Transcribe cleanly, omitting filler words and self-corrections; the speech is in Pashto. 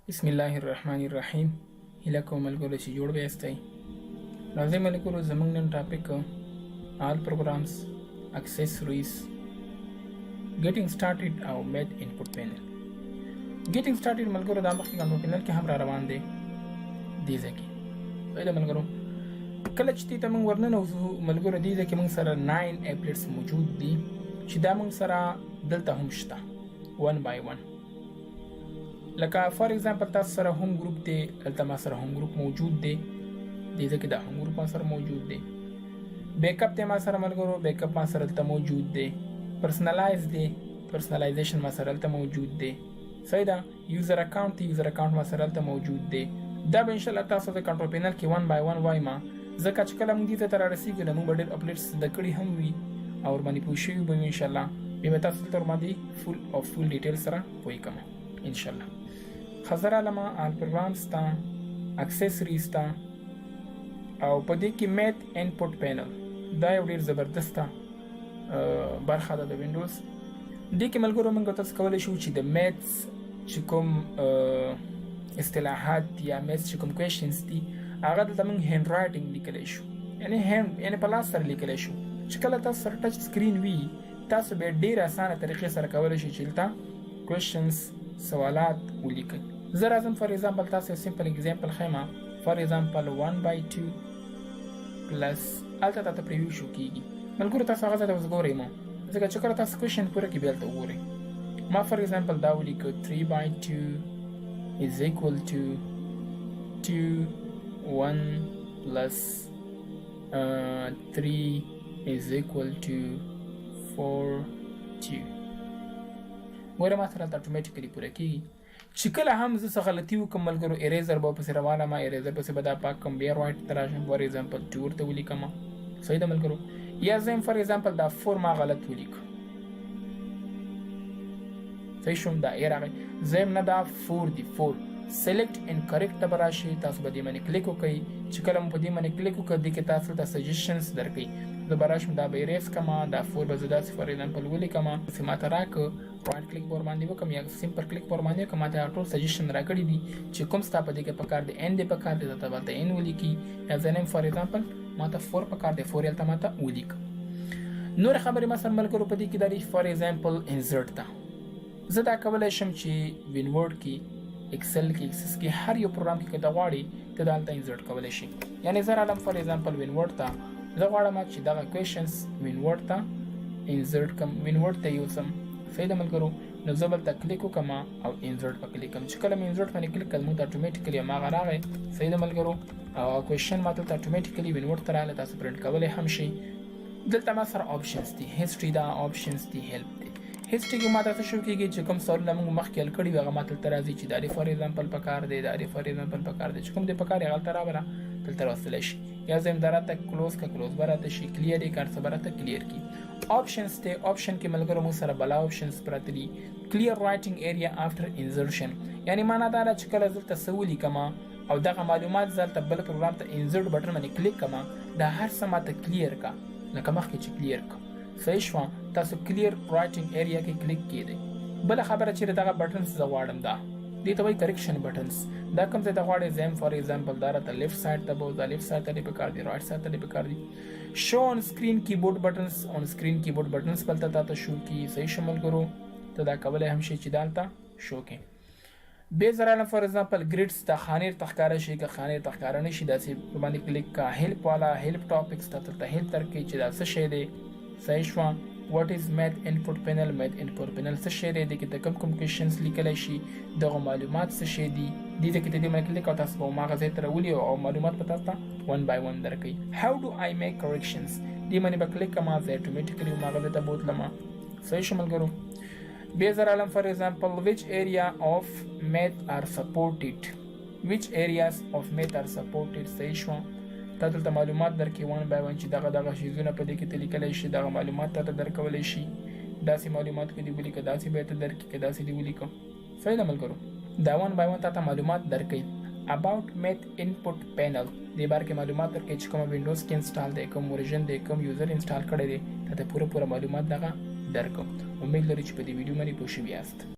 بسم الله الرحمن الرحیم. هیله کوم ملګرو چې جوړ بیاستئ. راځئ ملګرو زموږ نن ټاپک آل پروګرامز اکسیسریز ګیټینګ سټارټډ او میت انپوټ پینل. ګیټینګ سټارټډ ملګرو دا مخکې کنټرول پینل کې هم را روان دی دې ځای کې. وایي ملګرو کله چې دې ته موږ ورننوځو ملګرو دې ځای کې موږ سره 9 اپلیټس موجود دي چې دا موږ سره دلته هم شته 1 by 1. لکه فار ایگزامپل تاسو سره هوم ګروپ دی، دلته ما سره هوم ګروپ موجود دی، دې ځای کې دا هوم ګروپ ما سره موجود دی. بیک اپ دی ما سره ملګرو، بیک اپ ما سره دلته موجود دی. پرسنلایز دی، پرسنلایزیشن ما سره دلته موجود دی. صحیح ده. یوزر اکاونټ دی، یوزر اکاونټ ما سره دلته موجود دی. دا به ان شاء الله تاسو د کنټرول پینل کې 1 by 1 وایم، ځکه چې کله موږ دې ته رارسیږو نو موږ به ډېر اپډیټس د کړي هم وي او ورباندې پوه شوي به وي ان شاء الله. بیا به تاسو ته ورباندې فول ډیټیل سره پوه کوم ان شاء الله. خزر علما آل پروګرامز ته اکسیسریز ته او په دې کې میت انپوټ پینل دا یو ډېر زبردسته برخه ده د وینډوز. دې کې ملګرو موږ تاسو کولی شو چې د میتس چې کوم اصطلاحات یا میتس چې کوم کوېشنز دي هغه دلته موږ هینډ رایټینګ لیکلی شو، یعنې په لاس سره لیکلی شو چې کله تاسو سره ټچ سکرین وي تاسو به ډېر اسانه طریقې سره کولی شئ چې دلته کوېشنز سوالات ولیکئ. زه راځم فار ایگزامپل تاسو یو سمپل ایگزامپل ښیم. فار ایگزامپل 1 by 2 پلس هلته تاته پریویو شو کېږي ملګرو. تاسو هغه ځای ته اوس ګورئ مو، ځکه چې کله تاسو کوېشن پوره کړي بیا هلته وګورئ. ما فار ایگزامپل دا ولیکو 3 by 2 is equal to 2 1 plus 3 is equal to 4 2. ګوره ما سره اتوماتیکلی پوره کېږي. چې کله هم زه څه غلطي وکړم ملګرو اریزر به پسې روانه ما، اریزر پسې به دا پاک کړم، بیا رایټ ته راشم فار ایگزامپل 2 ورته ولیکم. صحیح ده ملګرو. یا زه فار ایگزامپل دا 4 ما غلط ولیکم، صحیح شوم، دا ای راغی. زه نه دا 4 دی، 4 سلیکټ ان کریکټ ته به راشي، تاسو به دې باندې کلیک وکړئ. چې کله مو په دې باندې کلیک وکړ دې کې تاسو ته سجیشنز درکوي. زه به راشم دا به اریز کړم، دا 4 به زه داسې فار ایگزامپل ولیکم، چې ماته راکړه رایټ کلیک به ورباندې وکړم یا سمپل کلیک به ورباندې وکړم. ماته ټول سجیشن راکړي دي چې کوم ستا په دې کې پکار دی، این دې پکار دی ته به این ولیکي. یا زه نیم فار ایگزامپل ماته 4 پکار دی، 4 هلته ماته ولیکه. نور خبرې مثلا ملګرو په دې کې دا دی فار ایگزامپل انزرټ ته زه دا کولی شم چې وینورډ کې، ایکسل کې، ایکسس کې، هر یو پروګرام کې که ته غواړې ته دا هلته انزرټ کولی شي. یعنې زه رالم فار ایگزامپل وینورډ ته، زه غواړم چې دغه کوېشنز وینورډ ته انزرټ کړم، وینورډ ته یوسم. صحیح ده ملګرو. نو زه به دلته کلیک وکړم او انزرټ به کلیک کړم. چې کله مې انزرټ باندې کلیک کړل موږ ته اټومیټیکلي هماغه راغی. صحیح ده ملګرو. او کوېشن ما دلته اټومیټیکلي وینورډ ته راغلی، تاسو پرنټ کولی هم شئ. دلته ما سره آپشنز دي، هسټري ده، آپشنز دي، هیلپ دی. هسټري کې ما ته څه شو کېږي چې کوم سوالونه موږ مخکې حل کړي وي هغه ما دلته راځي چې دا دې فار ایگزامپل پکار دی، دا دې فار ایگزامپل پکار دی، چې کوم دې پکار یې هغه هلته رابره دلته راوستلی شي. یا زه یم دا راته کلوز که کلوز به راته شي، کلیر یې که هر څه به راته کلیر کړي. آپشنز دی، آپشن کې ملګرو موږ سره بلا آپشنز پراته دي. کلیر رایټینګ ایریا آفټر انزرشن، یعنې معنا دا ده چې کله زه دلته څه ولیکم او دغه معلومات زه هلته بل پروګرام ته انزرټ بټن باندې کلیک کړم دا هر څه ماته کلیر کا لکه مخکې چې کلیر کړم. صحیح شوه. تاسو کلیر رایټینګ ایریا کې کلیک کېدئ. بله خبره چې دغه بټنز زه غواړم دا دې ته وایي کریکشن بټنز. دا کوم ځای ته غواړئ زه یم فار ایگزامپل دا راته لیفټ سایډ ته به دا لیفټ سایډ ته دې پکار دي، رایټ سایډ ته دې پکار دي. شو آن سکرین کیبورډ بټنز، آن سکرین کیبورډ بټنز به هلته تاته شو کړي. صحیح شو ملګرو. ته دا کولی هم شي چې دا هلته شو کړي. بیا زه رالم فار ایگزامپل ګریډس ته خانې ته ښکاره شي، که خانې ته ښکاره نه شي داسې باندې کلیک کا. هیلپ والا، هیلپ ټاپکس ته دلته هیلپ درکوي چې دا څه شی دی. صحیح شوه. واټ از میت انپوټ پینل، میت انپوټ پینل څه شی دی، دې کې ته کوم کوم کوېشنز لیکلی شي، دغه معلومات څه شی دي. دې ته کې ته دې باندې کلیک او تاسو به هماغه ځای ته راولي او معلومات به تاسو ته 1 by 1 درکوي. هاو ډو آی میک کریکشنز دې باندې به کلیک کړم، زه اټومیټیکلي هماغه ځای ته بوتلم. صحیح شو ملګرو. بیا زه رالم فار ایگزامپل ویچ ایریا آف میت آر سپورټډ، ویچ ایریاز آف میت آر سپورټډ. صحیح شوه. تا دلته معلومات درکړي 1 by 1 چې دغه شیزونه په دې کې ته لیکلی شي، دغه معلومات تاته درکولی شي. داسې معلومات که دې ولیکه، داسې به یې ته درکړي که داسې دې ولیکه. صحیح ده ملګرو. دا 1 by 1 تاته معلومات درکوي. اباؤٹ میت انپوټ پینل دې باره کې معلومات درکوي چې کومه وینډوز کې انسټال دی، کوم ورژن دی، کوم یوزر انسټال کړی دی، تاته پوره معلومات دغه درکوم. امید لري چې په دې ویډیو باندې پوه شوي یاست.